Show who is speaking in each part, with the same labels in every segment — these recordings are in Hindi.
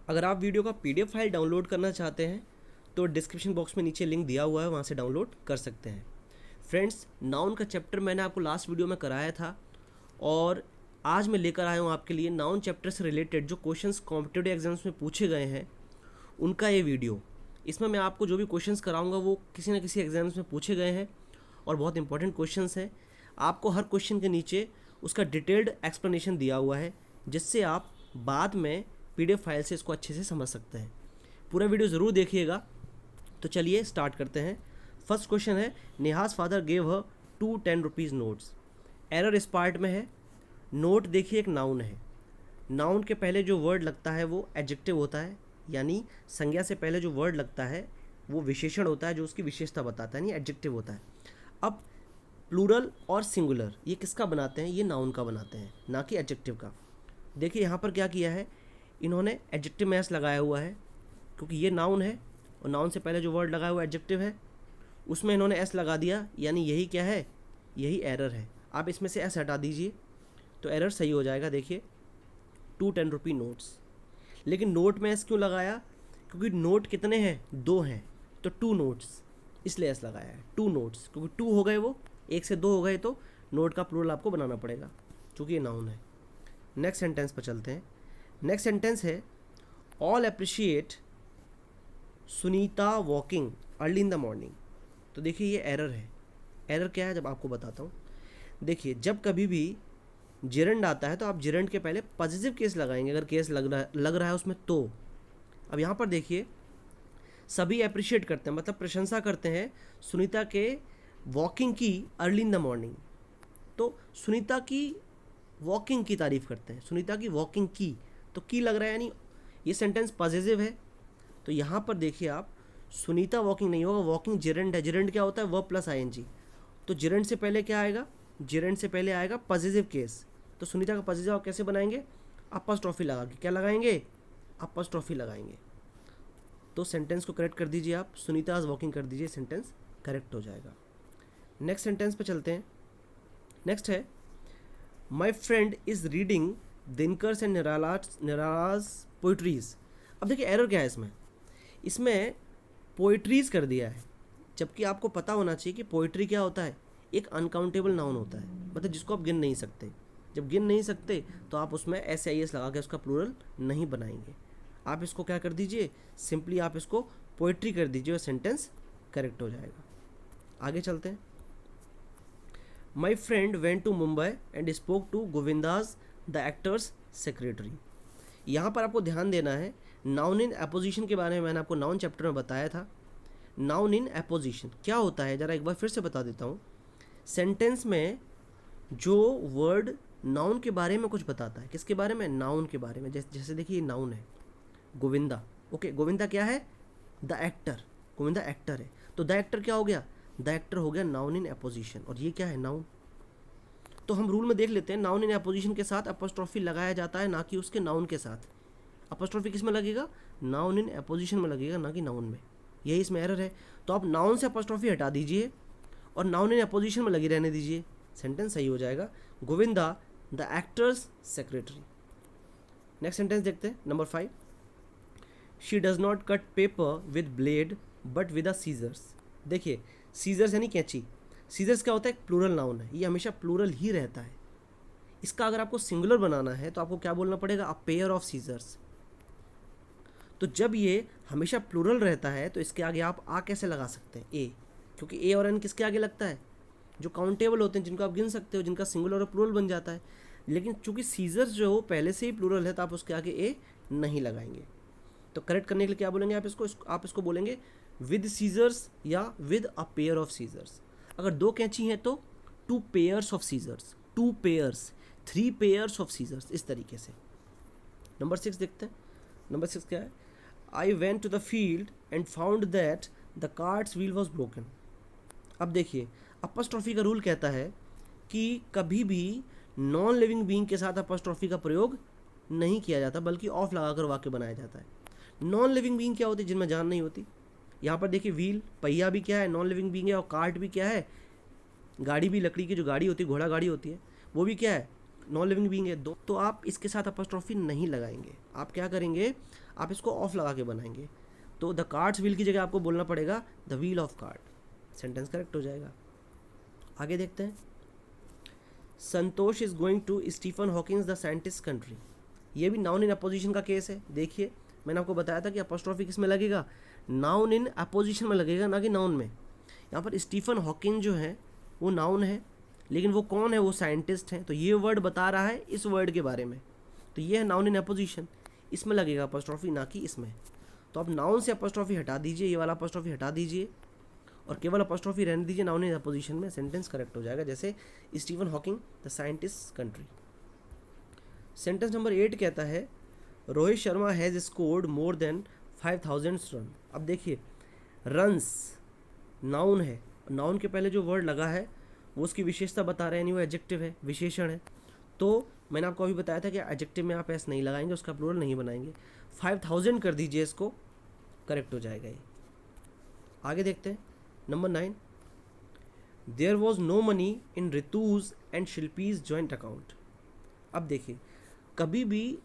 Speaker 1: अगर आप वीडियो का पीडीएफ फाइल डाउनलोड करना चाहते हैं तो डिस्क्रिप्शन बॉक्स में नीचे लिंक दिया हुआ है, वहाँ से डाउनलोड कर सकते हैं। फ्रेंड्स, नाउन का चैप्टर मैंने आपको लास्ट वीडियो में कराया था और आज मैं लेकर आया हूँ आपके लिए नाउन चैप्टर से रिलेटेड जो क्वेश्चंस कॉम्पिटिटिव एग्जाम्स में पूछे गए हैं उनका ये वीडियो। इसमें मैं आपको जो भी क्वेश्चंस कराऊंगा वो किसी न किसी एग्जाम्स में पूछे गए हैं और बहुत इंपॉर्टेंट क्वेश्चंस हैं। आपको हर क्वेश्चन के नीचे उसका डिटेल्ड एक्सप्लेनेशन दिया हुआ है, जिससे आप बाद में पीडीएफ फाइल से इसको अच्छे से समझ सकते हैं। पूरा वीडियो ज़रूर देखिएगा। तो चलिए स्टार्ट करते हैं। फर्स्ट क्वेश्चन है, Neha's father gave her 2 10 rupees notes. Error इस पार्ट में है। नोट देखिए एक नाउन है। नाउन के पहले जो वर्ड लगता है वो एडजेक्टिव होता है, यानी संज्ञा से पहले जो वर्ड लगता है वो विशेषण होता है जो उसकी विशेषता बताता है, यानी एडजेक्टिव होता है। अब प्लूरल और सिंगुलर ये किसका बनाते हैं? ये नाउन का बनाते हैं, ना कि एडजेक्टिव का। देखिए यहाँ पर क्या किया है, इन्होंने एडजेक्टिव में एस लगाया हुआ है क्योंकि ये नाउन है और नाउन से पहले जो वर्ड लगा हुआ एडजेक्टिव है उसमें इन्होंने एस लगा दिया, यानी यही क्या है, यही एरर है। आप इसमें से एस हटा दीजिए तो एरर सही हो जाएगा। देखिए 2 10 रुपी नोट्स, लेकिन नोट में एस क्यों लगाया? क्योंकि नोट कितने हैं? 2 हैं, तो 2 नोट्स, इसलिए एस लगाया है। 2 नोट्स, क्योंकि 2 हो गए, वो 1 से 2 हो गए तो नोट का प्लूरल आपको बनाना पड़ेगा क्योंकि ये नाउन है। नेक्स्ट सेंटेंस पर चलते हैं। नेक्स्ट सेंटेंस है, all appreciate Sunita walking early in the morning. तो देखिए ये एरर है। एरर क्या है जब आपको बताता हूँ। देखिए जब कभी भी जिरंड आता है तो आप जिरंड के पहले पॉजिटिव केस लगाएंगे, अगर केस लग रहा है उसमें तो। अब यहाँ पर देखिए सभी अप्रिशिएट करते हैं, मतलब प्रशंसा करते हैं सुनीता के वॉकिंग की अर्ली इन द मॉर्निंग। तो सुनीता की वॉकिंग की तारीफ करते हैं, सुनीता की वॉकिंग की, तो की लग रहा है, यानी ये सेंटेंस पॉजिटिव है। तो यहाँ पर देखिए आप, सुनीता वॉकिंग नहीं होगा, वॉकिंग जिरंड है। जिरंड क्या होता है? Verb plus ING. तो जिरंड से पहले क्या आएगा? जिरंड से पहले आएगा पॉजिटिव केस। तो सुनीता का पॉजिटिव आप कैसे बनाएंगे? अपॉस्ट्रोफी लगा के। क्या लगाएंगे? अपॉस्ट्रोफी लगाएंगे। तो सेंटेंस को करेक्ट कर दीजिए आप, सुनीता इज वॉकिंग कर दीजिए, सेंटेंस करेक्ट हो जाएगा। नेक्स्ट सेंटेंस पे चलते हैं। नेक्स्ट है, my friend is reading Dinkar's and Nirala's poetries. अब देखिए एरर क्या है इसमें। इसमें पोइट्रीज कर दिया है, जबकि आपको पता होना चाहिए कि पोइट्री क्या होता है, एक अनकाउंटेबल नाउन होता है, मतलब जिसको आप गिन नहीं सकते। जब गिन नहीं सकते तो आप उसमें एस आई एस लगा के उसका प्लूरल नहीं बनाएंगे। आप इसको क्या कर दीजिए, सिंपली आप इसको पोइट्री कर दीजिए और सेंटेंस करेक्ट हो जाएगा। आगे चलते हैं। My friend went to Mumbai and spoke to Govinda's the actor's secretary. यहाँ पर आपको ध्यान देना है, नाउन इन एपोजिशन के बारे में मैंने आपको नाउन चैप्टर में बताया था। नाउन इन एपोजिशन क्या होता है, ज़रा एक बार फिर से बता देता हूँ। सेंटेंस में जो वर्ड नाउन के बारे में कुछ बताता है, किसके बारे में? नाउन के बारे में। जैसे देखिए ये नाउन है गोविंदा। ओके, गोविंदा क्या है? The actor. गोविंदा एक्टर है, तो द एक्टर क्या हो गया? द एक्टर हो गया नाउन इन एपोजिशन, और ये क्या है? नाउन। तो हम रूल में देख लेते हैं, नाउन इन एपोजिशन के साथ अपॉस्ट्रोफी लगाया जाता है, ना कि उसके नाउन के साथ। अपॉस्ट्रोफी किस में लगेगा? नाउन इन एपोजिशन में लगेगा, ना कि नाउन में। यही इसमें एरर है। तो आप नाउन से अपॉस्ट्रोफी हटा दीजिए और नाउन इन एपोजिशन में लगी रहने दीजिए, सेंटेंस सही हो जाएगा। Govinda the actor's secretary. Next sentence देखते हैं, number 5। She does not cut paper with blade but with a scissors. देखिए सीजर्स यानी कैंची। सीजर्स क्या होता है? एक प्लूरल नाउन है, ये हमेशा प्लूरल ही रहता है। इसका अगर आपको सिंगुलर बनाना है तो आपको क्या बोलना पड़ेगा? A pair of scissors. तो जब ये हमेशा प्लूरल रहता है तो इसके आगे आप आ कैसे लगा सकते हैं? ए, क्योंकि ए और एन किसके आगे लगता है? जो काउंटेबल होते हैं, जिनको आप गिन सकते हो, जिनका सिंगुलर और प्लूरल बन जाता है। लेकिन चूंकि सीजर्स जो हो पहले से ही प्लूरल है तो आप उसके आगे ए नहीं लगाएंगे। तो करेक्ट करने के लिए क्या बोलेंगे आप इसको बोलेंगे विद सीजर्स या with a pair of scissors. अगर 2 कैंची हैं तो 2 pairs of scissors, 2 pairs, 3 pairs of scissors, इस तरीके से। नंबर 6 देखते हैं। नंबर 6 क्या है? I went to the field and found that the cart's wheel was broken. अब देखिए अपॉस्ट्रोफी का रूल कहता है कि कभी भी नॉन लिविंग बीइंग के साथ अपॉस्ट्रोफी का प्रयोग नहीं किया जाता, बल्कि ऑफ लगाकर वाक्य बनाया जाता है। नॉन लिविंग बीइंग क्या होती है? जिनमें जान नहीं होती। यहाँ पर देखिए व्हील, पहिया भी क्या है? नॉन लिविंग बीइंग है। और कार्ट भी क्या है? गाड़ी भी, लकड़ी की जो गाड़ी होती है, घोड़ा गाड़ी होती है, वो भी क्या है? नॉन लिविंग बीइंग है। दो तो आप इसके साथ अपॉस्ट्रोफी नहीं लगाएंगे। आप क्या करेंगे? आप इसको ऑफ लगा के बनाएंगे, तो द कार्ड्स व्हील की जगह आपको बोलना पड़ेगा the wheel of card, sentence correct हो जाएगा। आगे देखते हैं, Santosh is going to Stephen Hawkins the scientist country. ये भी नाउन इन अपोजिशन का केस है। देखिए मैंने आपको बताया था कि अपोस्ट्रोफी किस में लगेगा, नाउन इन अपोजिशन में लगेगा, ना कि नाउन में। यहाँ पर स्टीफन हॉकिंग जो है वो नाउन है, लेकिन वो कौन है, वो साइंटिस्ट हैं, तो ये वर्ड बता रहा है इस वर्ड के बारे में, तो ये है नाउन इन अपोजिशन, इसमें लगेगा अपोस्ट्रोफी, ना कि इसमें। तो आप नाउन से अपोस्ट्रोफी हटा दीजिए, ये वाला अपोस्ट्रोफी हटा दीजिए और केवल अपोस्ट्रोफी रहने दीजिए नाउन इन अपोजिशन में, सेंटेंस करेक्ट हो जाएगा। जैसे Stephen Hawking the scientist country. Sentence number 8 कहता है Rohit Sharma has scored more than 5000 run. अब देखिए रन्स नाउन है, नाउन के पहले जो वर्ड लगा है वो उसकी विशेषता बता रहे हैं, नहीं वो एडजेक्टिव है, विशेषण है। तो मैंने आपको अभी बताया था कि एडजेक्टिव में आप एस नहीं लगाएंगे, उसका प्लूरल नहीं बनाएंगे। 5000 कर दीजिए, इसको करेक्ट हो जाएगा ये। आगे देखते हैं number 9, there was no money in Ritu's and Shilpi's joint account. अब देखिए कभी भी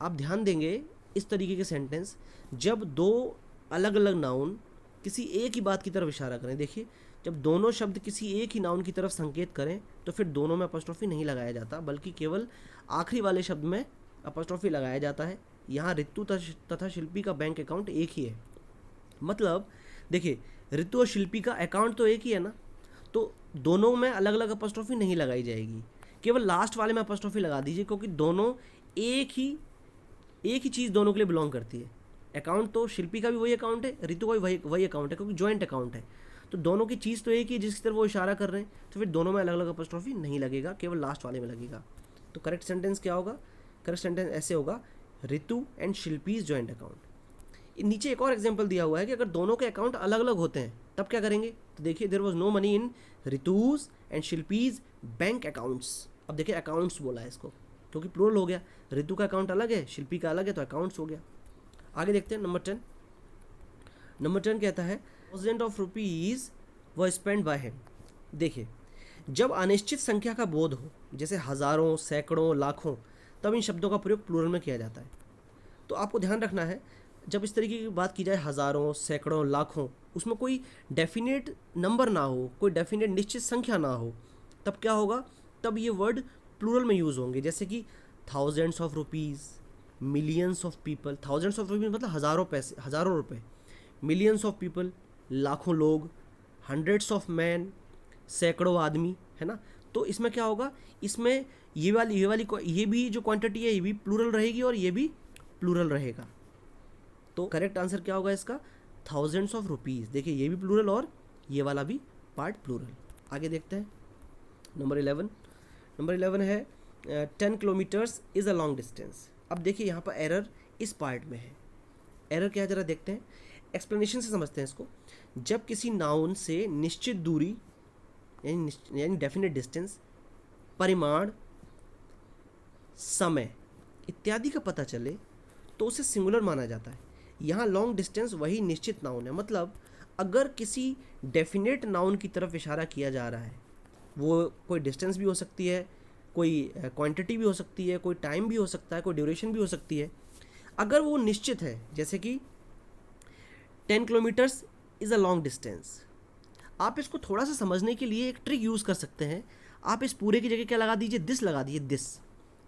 Speaker 1: आप ध्यान देंगे इस तरीके के सेंटेंस, जब दो अलग अलग नाउन किसी एक ही बात की तरफ इशारा करें, देखिए जब दोनों शब्द किसी एक ही नाउन की तरफ संकेत करें तो फिर दोनों में अपॉस्ट्रोफी नहीं लगाया जाता, बल्कि केवल आखिरी वाले शब्द में अपॉस्ट्रोफी लगाया जाता है। यहाँ ऋतु तथा शिल्पी का बैंक अकाउंट एक ही है। मतलब देखिए ऋतु और शिल्पी का अकाउंट तो एक ही है ना, तो दोनों में अलग अलग अपॉस्ट्रोफी नहीं लगाई जाएगी, केवल लास्ट वाले में अपॉस्ट्रोफी लगा दीजिए, क्योंकि दोनों एक ही चीज़ दोनों के लिए बिलोंग करती है। अकाउंट तो शिल्पी का भी वही अकाउंट है, ऋतु का भी वही अकाउंट है, क्योंकि जॉइंट अकाउंट है। तो दोनों की चीज़ तो एक ही जिसकी तरफ वो इशारा कर रहे हैं, तो फिर दोनों में अलग अलग अपॉस्ट्रोफी नहीं लगेगा, केवल लास्ट वाले में लगेगा। तो करेक्ट सेंटेंस क्या होगा, करेक्ट सेंटेंस ऐसे होगा ऋतु एंड शिल्पीज जॉइंट अकाउंट। नीचे एक और एग्जांपल दिया हुआ है कि अगर दोनों के अकाउंट अलग अलग होते हैं तब क्या करेंगे, तो देखिए there was no money in Ritu's and Shilpi's bank accounts. अब देखिए अकाउंट्स बोला है इसको क्योंकि प्लूरल हो गया, ऋतु का अकाउंट अलग है, शिल्पी का अलग है, तो अकाउंट्स हो गया। आगे देखते हैं नंबर 10। नंबर 10 कहता है थाउजेंड ऑफ रुपीज़ व स्पेंड बाय हिम। देखिए जब अनिश्चित संख्या का बोध हो, जैसे हज़ारों, सैकड़ों, लाखों, तब इन शब्दों का प्रयोग प्लूरल में किया जाता है। तो आपको ध्यान रखना है जब इस तरीके की बात की जाए हज़ारों, सैकड़ों, लाखों, उसमें कोई डेफिनेट नंबर ना हो, कोई डेफिनेट निश्चित संख्या ना हो, तब क्या होगा, तब ये वर्ड प्लूरल में यूज़ होंगे। जैसे कि thousands of rupees, millions of people. Thousands of rupees मतलब हज़ारों पैसे, हज़ारों रुपए। मिलियंस ऑफ पीपल लाखों लोग, हंड्रेड्स ऑफ मैन सैकड़ों आदमी, है ना। तो इसमें क्या होगा, इसमें ये भी जो क्वांटिटी है ये भी प्लूरल रहेगी और ये भी प्लूरल रहेगा। तो करेक्ट आंसर क्या होगा इसका, थाउजेंड्स ऑफ रुपीज़। देखिए ये भी प्लूरल और ये वाला भी पार्ट प्लूरल। आगे देखते हैं नंबर 11। नंबर 11 है 10 kilometres is a long distance. अब देखिए यहाँ पर एरर इस पार्ट में है। एरर क्या है ज़रा देखते हैं, एक्सप्लेनेशन से समझते हैं इसको। जब किसी नाउन से निश्चित दूरी यानी डेफिनेट डिस्टेंस, परिमाण, समय इत्यादि का पता चले तो उसे सिंगुलर माना जाता है। यहाँ लॉन्ग डिस्टेंस वही निश्चित नाउन है। मतलब अगर किसी डेफिनेट नाउन की तरफ इशारा किया जा रहा है, वो कोई डिस्टेंस भी हो सकती है, कोई क्वांटिटी भी हो सकती है, कोई टाइम भी हो सकता है, कोई ड्यूरेशन भी हो सकती है, अगर वो निश्चित है, जैसे कि 10 kilometres is a long distance. आप इसको थोड़ा सा समझने के लिए एक ट्रिक यूज़ कर सकते हैं। आप इस पूरे की जगह क्या लगा दीजिए, दिस लगा दीजिए, दिस।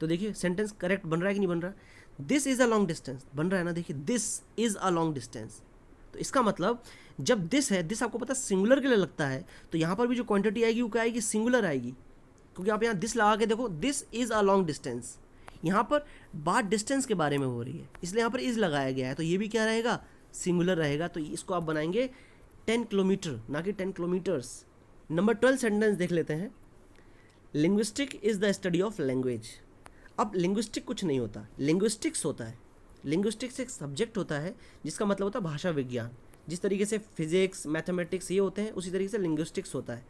Speaker 1: तो देखिए सेंटेंस करेक्ट बन रहा है कि नहीं बन रहा, this is a long distance बन रहा है ना, देखिए this is a long distance. तो इसका मतलब जब दिस है, दिस आपको पता सिंगुलर के लिए लगता है, तो यहाँ पर भी जो क्वांटिटी आएगी वो क्या आएगी, सिंगुलर आएगी, क्योंकि आप यहाँ दिस लगा के देखो, this is a long distance. यहाँ पर बात डिस्टेंस के बारे में हो रही है, इसलिए यहाँ पर इज़ लगाया गया है, तो ये भी क्या रहेगा, सिंगुलर रहेगा। तो इसको आप बनाएंगे 10 किलोमीटर, ना कि 10 किलोमीटर्स। नंबर 12 सेंटेंस देख लेते हैं। Linguistic is the study of language. अब लिंग्विस्टिक कुछ नहीं होता, लिंग्विस्टिक्स होता है। लिंग्विस्टिक्स एक सब्जेक्ट होता है जिसका मतलब होता है भाषा विज्ञान। जिस तरीके से फिजिक्स, मैथमेटिक्स ये होते हैं, उसी तरीके से लिंग्विस्टिक्स होता है।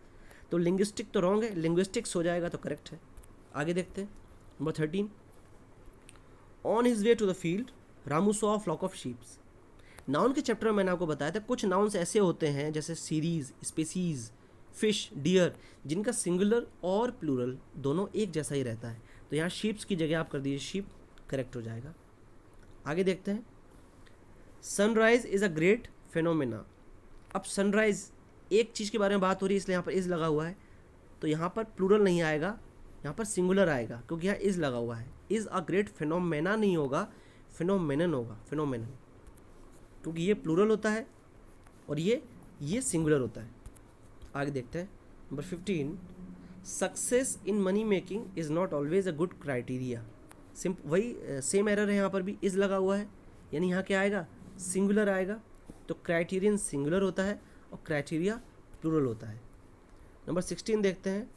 Speaker 1: तो लिंग्विस्टिक तो रॉन्ग है, लिंग्विस्टिक्स हो जाएगा तो करेक्ट है। आगे देखते हैं number 13। On his way to the field Ramu saw a flock of sheeps. Noun के चैप्टर में मैंने आपको बताया था कुछ नाउन्स ऐसे होते हैं जैसे सीरीज, स्पीसीज, फिश, डियर, जिनका सिंगुलर और प्लूरल दोनों एक जैसा ही रहता है। तो यहाँ शीप्स की जगह आप कर दीजिए शीप, करेक्ट हो जाएगा। आगे देखते हैं sunrise is a great phenomena. अब सनराइज एक चीज़ के बारे में बात हो रही है, इसलिए यहाँ पर इज़ लगा हुआ है, तो यहाँ पर प्लूरल नहीं आएगा, यहाँ पर सिंगुलर आएगा, क्योंकि यहाँ इज़ लगा हुआ है। इज़ अ ग्रेट फिनोमेना नहीं होगा, फिनोमेनन होगा, फिनोमेनन, क्योंकि ये प्लूरल होता है और ये सिंगुलर होता है। आगे देखते हैं number 15, success in money making is not always a good criteria. वही सेम एरर है, यहाँ पर भी इज़ लगा हुआ है, यानी यहाँ क्या आएगा, सिंगुलर आएगा, तो क्राइटेरियन सिंगुलर होता है और क्राइटेरिया प्लूरल होता है। नंबर 16 देखते हैं,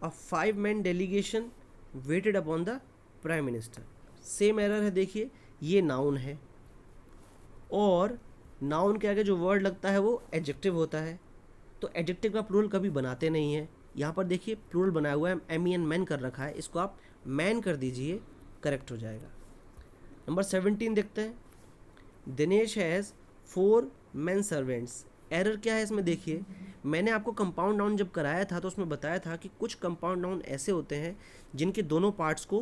Speaker 1: a 5-man delegation waited upon the prime minister. Same error है, देखिए ये नाउन है और नाउन के आगे जो वर्ड लगता है वो एडजेक्टिव होता है, तो एडजेक्टिव का प्लूरल कभी बनाते नहीं है। यहाँ पर देखिए प्लूरल बनाया हुआ है, MEN मैन कर रखा है, इसको आप मैन कर दीजिए, करेक्ट हो जाएगा। नंबर 17 देखते हैं, Dinesh has 4 men servants. Error क्या है इसमें, देखिए मैंने आपको कंपाउंड नाउन जब कराया था तो उसमें बताया था कि कुछ कंपाउंड नाउन ऐसे होते हैं जिनके दोनों पार्ट्स को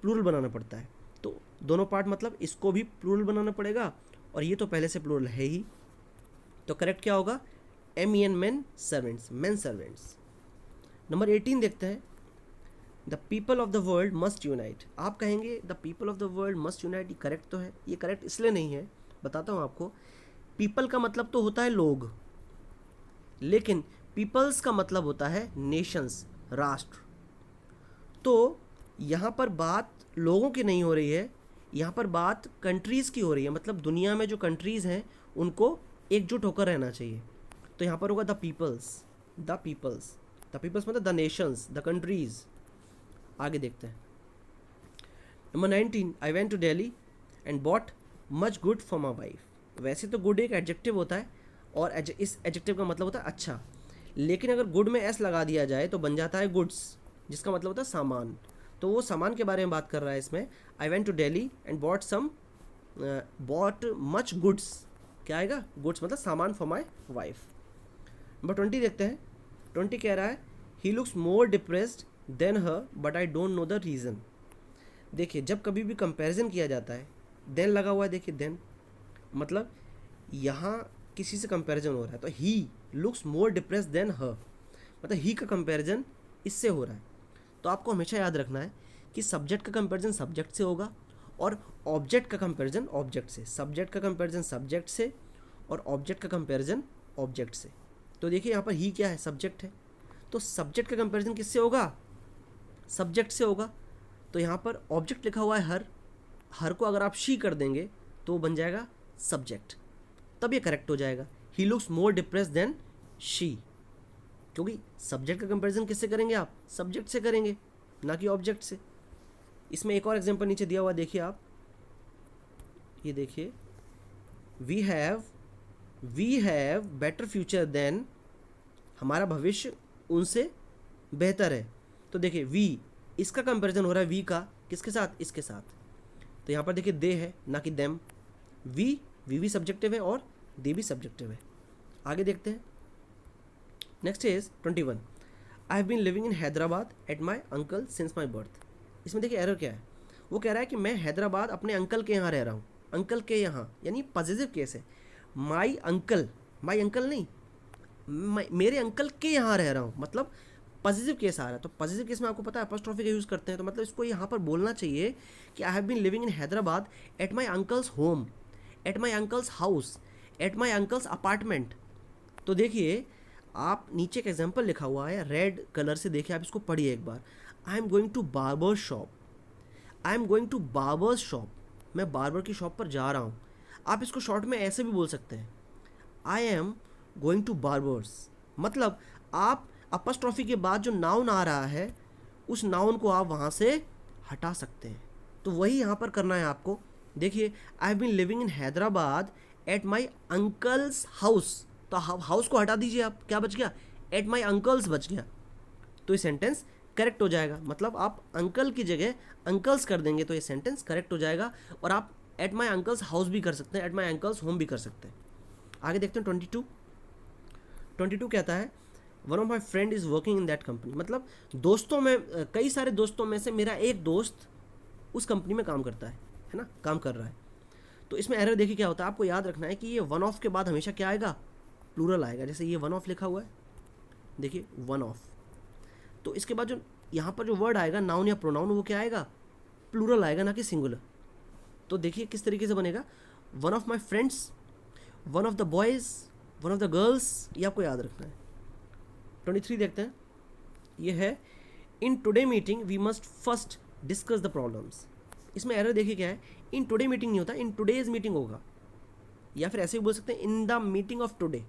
Speaker 1: प्लूरल बनाना पड़ता है, तो दोनों पार्ट मतलब इसको भी प्लूरल बनाना पड़ेगा और ये तो पहले से प्लूरल है ही, तो करेक्ट क्या होगा, MEN man servants, man servants. Number 18 देखते हैं, the people of the world must unite. आप कहेंगे the people of the world must unite, ये करेक्ट तो है, ये करेक्ट इसलिए नहीं है, बताता हूँ आपको। पीपल का मतलब तो होता है लोग, लेकिन पीपल्स का मतलब होता है नेशंस, राष्ट्र। तो यहाँ पर बात लोगों की नहीं हो रही है, यहाँ पर बात कंट्रीज़ की हो रही है, मतलब दुनिया में जो कंट्रीज़ हैं उनको एकजुट होकर रहना चाहिए, तो यहाँ पर होगा the peoples, the peoples, the peoples मतलब द नेशंस, द कंट्रीज़। आगे देखते हैं number 19, I went to Delhi and bought much good for my wife. वैसे तो गुड एक एडजेक्टिव होता है और इस एडजेक्टिव का मतलब होता है अच्छा, लेकिन अगर गुड में एस लगा दिया जाए तो बन जाता है गुड्स, जिसका मतलब होता है सामान, तो वो सामान के बारे में बात कर रहा है इसमें। I went to Delhi and bought much goods, क्या आएगा, गुड्स मतलब सामान फॉर माई वाइफ। नंबर 20 देखते हैं, 20 कह रहा है, he looks more depressed than her but I don't know the reason. देखिए जब कभी भी कंपैरिजन किया जाता है, देन लगा हुआ है, देखिए देन मतलब यहाँ किसी से कंपैरिजन हो रहा है, तो he looks more depressed than her, मतलब ही का कंपैरिजन इससे हो रहा है। तो आपको हमेशा याद रखना है कि सब्जेक्ट का कंपैरिजन सब्जेक्ट से होगा और ऑब्जेक्ट का कंपैरिजन ऑब्जेक्ट से, सब्जेक्ट का कंपैरिजन सब्जेक्ट से और ऑब्जेक्ट का कंपैरिजन ऑब्जेक्ट से। तो देखिए यहाँ पर ही क्या है, सब्जेक्ट है, तो सब्जेक्ट का कंपैरिजन किससे होगा, सब्जेक्ट से होगा। तो यहाँ पर ऑब्जेक्ट लिखा हुआ है हर, हर को अगर आप शी कर देंगे तो बन जाएगा सब्जेक्ट, तब ये करेक्ट हो जाएगा। He looks more depressed than she, क्योंकि सब्जेक्ट का कंपैरिजन किससे करेंगे आप, सब्जेक्ट से करेंगे, ना कि ऑब्जेक्ट से। इसमें एक और एग्जांपल नीचे दिया हुआ देखिए आप, ये देखिए, we have better future than, हमारा भविष्य उनसे बेहतर है। तो देखिए वी, इसका कंपैरिजन हो रहा है वी का किसके साथ, इसके साथ, तो यहाँ पर देखिए दे है ना कि देम, वी भी सब्जेक्टिव है और दे भी सब्जेक्टिव है। आगे देखते हैं, next is 21, I have been living in Hyderabad at my uncle since my birth. इसमें देखिए एरर क्या है, वो कह रहा है कि मैं हैदराबाद अपने अंकल के यहाँ रह रहा हूँ, अंकल के यहाँ यानी पॉजिटिव केस है, माई अंकल नहीं, मेरे अंकल के यहाँ रह रहा हूँ, मतलब पॉजिटिव केस आ रहा है। तो पॉजिटिव केस में आपको पता है अपॉस्ट्रोफी का यूज़ करते हैं, तो मतलब इसको यहाँ पर बोलना चाहिए कि I have been living in Hyderabad at my uncle's home, at my uncle's house, at my uncle's apartment. तो देखिए आप नीचे एक एग्जाम्पल लिखा हुआ है रेड कलर से, देखिए आप इसको पढ़िए एक बार, I am going to barber shop, I am going to barber shop, मैं बार्बर की शॉप पर जा रहा हूँ। आप इसको शॉर्ट में ऐसे भी बोल सकते हैं, I am going to barber's, मतलब आप अपॉस्ट्रोफी के बाद जो नाउन आ रहा है उस नाउन को आप वहाँ से हटा सकते हैं, तो वही यहाँ पर करना है आपको। देखिए I have been living in Hyderabad at my uncle's house, तो हाउस को हटा दीजिए आप, क्या बच गया, एट माई अंकल्स बच गया, तो ये सेंटेंस करेक्ट हो जाएगा। मतलब आप अंकल की जगह अंकल्स कर देंगे तो ये सेंटेंस करेक्ट हो जाएगा, और आप एट माई अंकल्स हाउस भी कर सकते हैं, एट माई अंकल्स होम भी कर सकते हैं। आगे देखते हैं 22 कहता है, one of my friend is working in that company, मतलब दोस्तों में, कई सारे दोस्तों में से मेरा एक दोस्त उस कंपनी में काम करता है ना, काम कर रहा है। तो इसमें एरर देखिए क्या होता है, आपको याद रखना है कि ये वन ऑफ के बाद हमेशा क्या आएगा, प्लूरल आएगा। जैसे ये वन ऑफ लिखा हुआ है, देखिए वन ऑफ, तो इसके बाद जो यहाँ पर जो वर्ड आएगा नाउन या प्रोनाउन, वो क्या आएगा, प्लूरल आएगा, ना कि सिंगुलर। तो देखिए किस तरीके से बनेगा, one of my friends, one of the boys, one of the girls, ये आपको याद रखना है। 23 देखते हैं, ये है in today meeting we must first discuss the problems. इसमें एरर देखिए क्या है, इन टुडे मीटिंग नहीं होता, इन टुडेज मीटिंग होगा, या फिर ऐसे भी बोल सकते हैं in the meeting of today.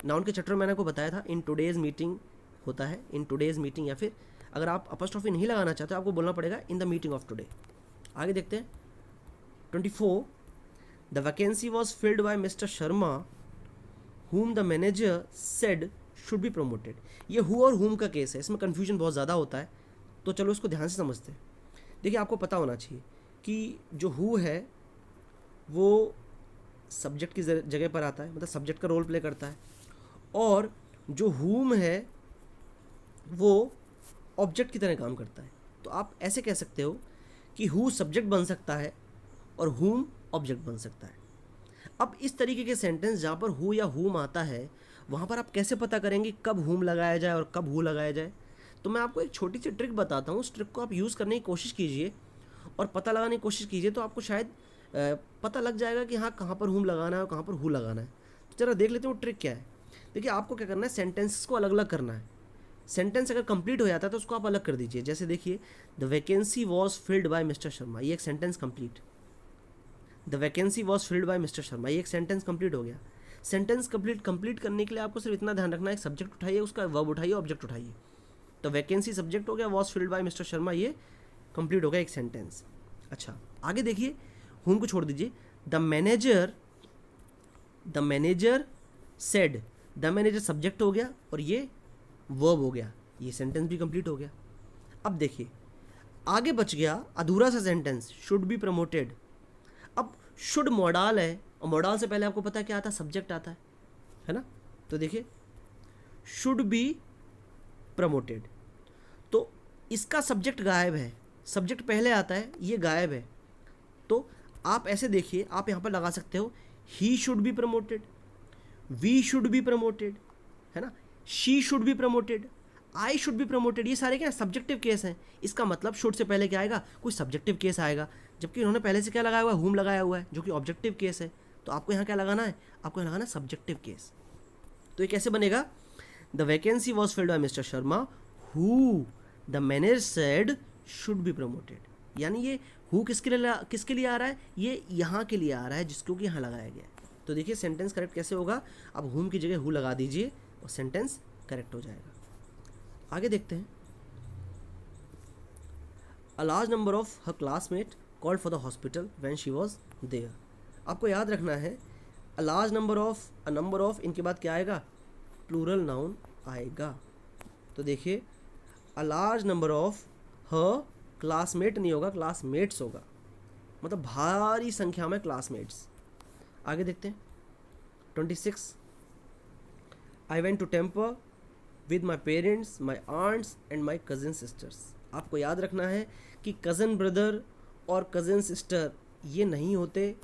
Speaker 1: Noun के चैप्टर में मैंने आपको बताया था इन टुडेज मीटिंग होता है, इन टुडेज मीटिंग, या फिर अगर आप अपॉस्ट्रोफी नहीं लगाना चाहते आपको बोलना पड़ेगा in the meeting of today. आगे देखते हैं 24, the vacancy was filled by mister Sharma whom the manager said should be promoted। ये हु और whom का केस है, इसमें कन्फ्यूजन बहुत ज़्यादा होता है, तो चलो इसको ध्यान से समझते हैं। देखिए आपको पता होना चाहिए कि जो हु है वो सब्जेक्ट की जगह पर आता है, मतलब सब्जेक्ट का रोल प्ले करता है, और जो whom है वो ऑब्जेक्ट की तरह काम करता है। तो आप ऐसे कह सकते हो कि हु सब्जेक्ट बन सकता है और whom ऑब्जेक्ट बन सकता है। अब इस तरीके के सेंटेंस जहाँ पर हु या whom आता है, वहाँ पर आप कैसे पता करेंगे कब whom लगाया जाए और कब हु लगाया जाए। तो मैं आपको एक छोटी सी ट्रिक बताता हूँ, उस ट्रिक को आप यूज़ करने की कोशिश कीजिए और पता लगाने की कोशिश कीजिए, तो आपको शायद पता लग जाएगा कि हाँ कहाँ पर whom लगाना है और कहाँ पर हु लगाना है। तो जरा देख लेते हैं वो ट्रिक क्या है। देखिए आपको क्या करना है, सेंटेंसेस को अलग अलग करना है। सेंटेंस अगर कंप्लीट हो जाता है तो उसको आप अलग कर दीजिए। जैसे देखिए the vacancy was filled by mister Sharma, ये एक sentence complete. The vacancy was filled by mister Sharma, ये एक सेंटेंस कंप्लीट हो गया। सेंटेंस कंप्लीट करने के लिए आपको सिर्फ इतना ध्यान रखना है, सब्जेक्ट उठाइए, उसका वर्ब उठाइए, ऑब्जेक्ट उठाइए। तो वैकेंसी सब्जेक्ट हो गया, was filled by mister Sharma, ये कंप्लीट हो गया एक सेंटेंस। अच्छा आगे देखिए, हुम को छोड़ दीजिए। The manager said, the manager subject हो गया और ये वर्ब हो गया, ये सेंटेंस भी कंप्लीट हो गया। अब देखिए आगे बच गया अधूरा सा सेंटेंस, शुड बी प्रमोटेड। अब शुड मॉडल है और मॉडल से पहले आपको पता है क्या आता है, सब्जेक्ट आता है ना। तो देखिए शुड बी प्रमोटेड, तो इसका सब्जेक्ट गायब है, सब्जेक्ट पहले आता है, ये गायब है। तो आप ऐसे देखिए, आप यहाँ पर लगा सकते हो he should be promoted, we should be promoted, है ना, she should be promoted, I should be promoted. ये सारे क्या सब्जेक्टिव केस हैं। इसका मतलब शुड से पहले क्या आएगा, कोई सब्जेक्टिव केस आएगा, जबकि उन्होंने पहले से क्या लगाया हुआ है, हुम लगाया हुआ है, जो कि ऑब्जेक्टिव केस है। तो आपको यहाँ क्या लगाना है, आपको लगाना है सब्जेक्टिव केस। तो ये कैसे बनेगा, the vacancy was filled by mister Sharma who the manager said should be promoted. यानी ये हु किसके लिए आ रहा है, ये यहाँ के लिए आ रहा है, जिसको कि यहाँ लगाया गया है। तो देखिए सेंटेंस करेक्ट कैसे होगा, अब हुम की जगह हु लगा दीजिए और सेंटेंस करेक्ट हो जाएगा। आगे देखते हैं, a large number of her classmate called for the hospital when she was there. आपको याद रखना है a large number of, a number of, इनके बाद क्या आएगा, प्लूरल नाउन आएगा। तो देखिए a large number of her classmate नहीं होगा, क्लासमेट्स होगा, मतलब भारी संख्या में क्लासमेट्स। आगे देखते हैं 26, I went to temple with my parents, my aunts and my cousin sisters. आपको याद रखना है कि कज़न ब्रदर और कज़न सिस्टर ये नहीं होते,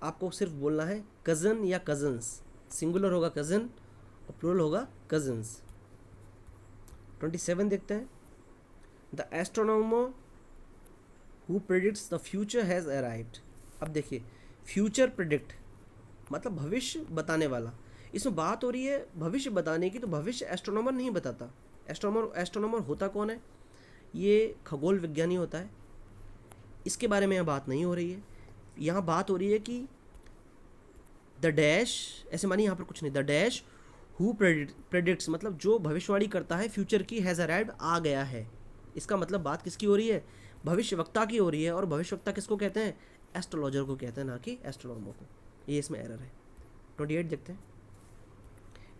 Speaker 1: आपको सिर्फ बोलना है कज़न या कज़न्स। सिंगुलर होगा कज़न और प्लूरल होगा कज़न्स। 27 देखते हैं, the astronomer who predicts the future has arrived. अब देखिए फ्यूचर प्रेडिक्ट मतलब भविष्य बताने वाला, इसमें बात हो रही है भविष्य बताने की, तो भविष्य एस्ट्रोनॉमर नहीं बताता। एस्ट्रोनॉमर होता कौन है, ये खगोल विज्ञानी होता है, इसके बारे में यहाँ बात नहीं हो रही है। यहाँ बात हो रही है कि द डैश, ऐसे मानिए यहाँ पर कुछ नहीं, द डैश हु प्रेडिक्ट्स मतलब जो भविष्यवाणी करता है फ्यूचर की, हैज़ अराइव्ड आ गया है। इसका मतलब बात किसकी हो रही है, भविष्यवक्ता की हो रही है। और भविष्यवक्ता किसको कहते हैं, एस्ट्रोलॉजर को कहते हैं, ना कि एस्ट्रोनॉमर को। ये इसमें एरर है। 28 देखते हैं,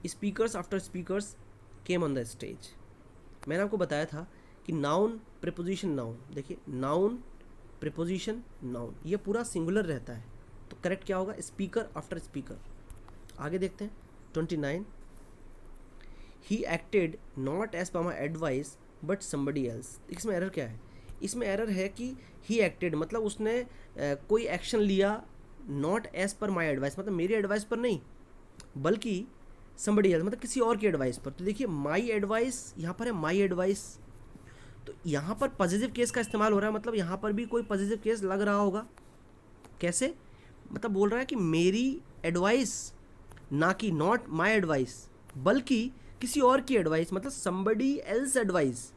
Speaker 1: speakers after speakers came on the stage. मैंने आपको बताया था कि नाउन प्रीपोजिशन नाउन, देखिए नाउन प्रीपोजिशन नाउन ये पूरा सिंगुलर रहता है, तो करेक्ट क्या होगा, स्पीकर आफ्टर स्पीकर। आगे देखते हैं 29, he acted not as per my advice but somebody else. इसमें एरर क्या है, इसमें एरर है कि ही एक्टेड मतलब उसने कोई एक्शन लिया not as per my advice, मतलब मेरी एडवाइस पर नहीं बल्कि समबडी एल्स, मतलब किसी और की एडवाइस पर। तो देखिए माई एडवाइस, यहाँ पर है माई एडवाइस, तो यहाँ पर पॉजिटिव केस का इस्तेमाल हो रहा है, मतलब यहाँ पर भी कोई पॉजिटिव केस लग रहा होगा। कैसे, मतलब बोल रहा है कि मेरी एडवाइस, ना कि नॉट माई एडवाइस बल्कि किसी और की एडवाइस, मतलब समबडी एल्स एडवाइस।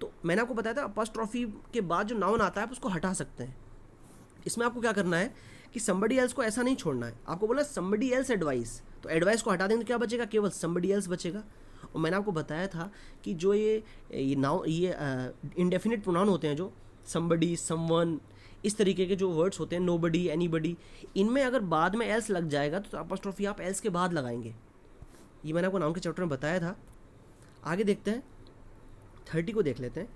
Speaker 1: तो मैंने आपको बताया था अपॉस्ट्रोफी के बाद जो नाउन आता है आप उसको हटा सकते हैं। इसमें आपको क्या करना है कि समबडी एल्स को ऐसा नहीं छोड़ना है, आपको बोला समबडी एल्स एडवाइस, तो एडवाइस को हटा देंगे तो क्या बचेगा, केवल समबडी एल्स बचेगा। और मैंने आपको बताया था कि जो ये नाउन, ये इंडेफिनिट प्रोनाउन होते हैं, जो समबडी, समवन, इस तरीके के जो वर्ड्स होते हैं, नोबडी, एनीबडी, इनमें अगर बाद में एल्स लग जाएगा तो अपॉस्ट्रोफी आप एल्स के बाद लगाएंगे। ये मैंने आपको नाउन के चैप्टर में बताया था। आगे देखते हैं, 30 को देख लेते हैं।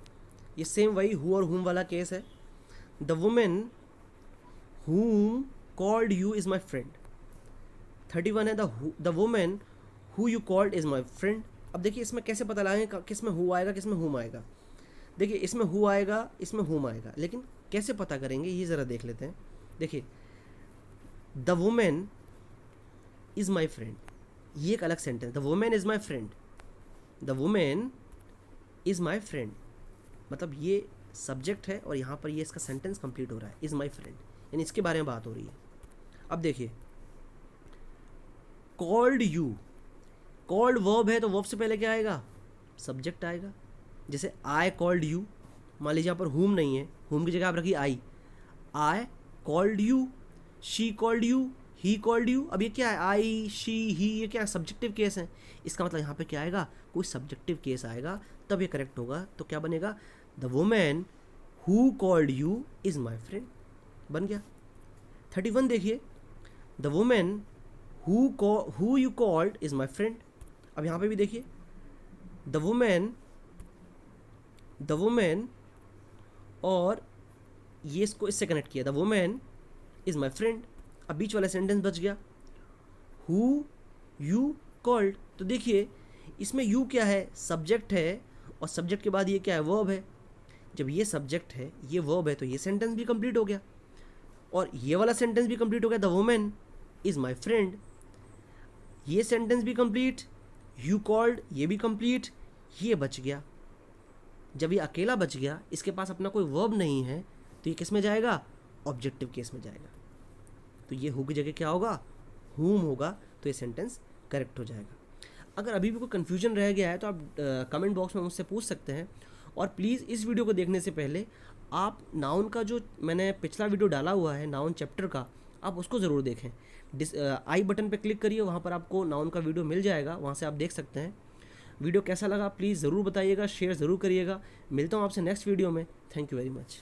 Speaker 1: ये सेम वही हु और हुम वाला केस है। The women whom called you is my friend। 31 है the women who you called is my friend। अब देखिए इसमें कैसे पता लगाएंगे किस में who आएगा किस में whom आएगा। देखिए इसमें who आएगा इसमें whom आएगा, लेकिन कैसे पता करेंगे ये ज़रा देख लेते हैं। देखिए the women is my friend, ये एक अलग sentence, the women is my friend, the women is my friend, मतलब ये सब्जेक्ट है और यहाँ पर ये इसका सेंटेंस कंप्लीट हो रहा है, इज़ माई फ्रेंड, यानी इसके बारे में बात हो रही है। अब देखिए कॉल्ड यू, कॉल्ड वर्ब है तो वर्ब से पहले क्या आएगा, सब्जेक्ट आएगा। जैसे आई कॉल्ड यू, मान लीजिए यहाँ पर हुम नहीं है, हुम की जगह आप रखिए I called you, she called you, he called you. अब ये क्या है, आई, शी, ही, ये क्या है, सब्जेक्टिव केस है। इसका मतलब यहाँ पे क्या आएगा, कोई सब्जेक्टिव केस आएगा तब ये करेक्ट होगा। तो क्या बनेगा, the women who called you is my friend, बन गया। 31 देखिए, the women who you called is my friend. अब यहाँ पे भी देखिए द वुमेन और ये इसको इससे कनेक्ट किया, the women is my friend. अब बीच वाला सेंटेंस बच गया, हु यू कॉल्ड। तो देखिए इसमें यू क्या है, सब्जेक्ट है, और सब्जेक्ट के बाद ये क्या है, वर्ब है। जब ये सब्जेक्ट है ये वर्ब है तो ये सेंटेंस भी कंप्लीट हो गया और ये वाला सेंटेंस भी कंप्लीट हो गया, the women is my friend, ये सेंटेंस भी कंप्लीट, यू कॉल्ड ये भी कंप्लीट, ये बच गया। जब ये अकेला बच गया, इसके पास अपना कोई वर्ब नहीं है, तो ये किस में जाएगा, ऑब्जेक्टिव केस में जाएगा। तो ये हु की जगह क्या होगा, हुम होगा, तो ये सेंटेंस करेक्ट हो जाएगा। अगर अभी भी कोई कन्फ्यूजन रह गया है तो आप कमेंट बॉक्स में मुझसे पूछ सकते हैं। और प्लीज़ इस वीडियो को देखने से पहले आप नाउन का जो मैंने पिछला वीडियो डाला हुआ है नाउन चैप्टर का, आप उसको ज़रूर देखें। आई बटन पे क्लिक करिए, वहाँ पर आपको नाउन का वीडियो मिल जाएगा, वहाँ से आप देख सकते हैं। वीडियो कैसा लगा प्लीज़ ज़रूर बताइएगा, शेयर ज़रूर करिएगा। मिलता हूँ आपसे नेक्स्ट वीडियो में। Thank you very much.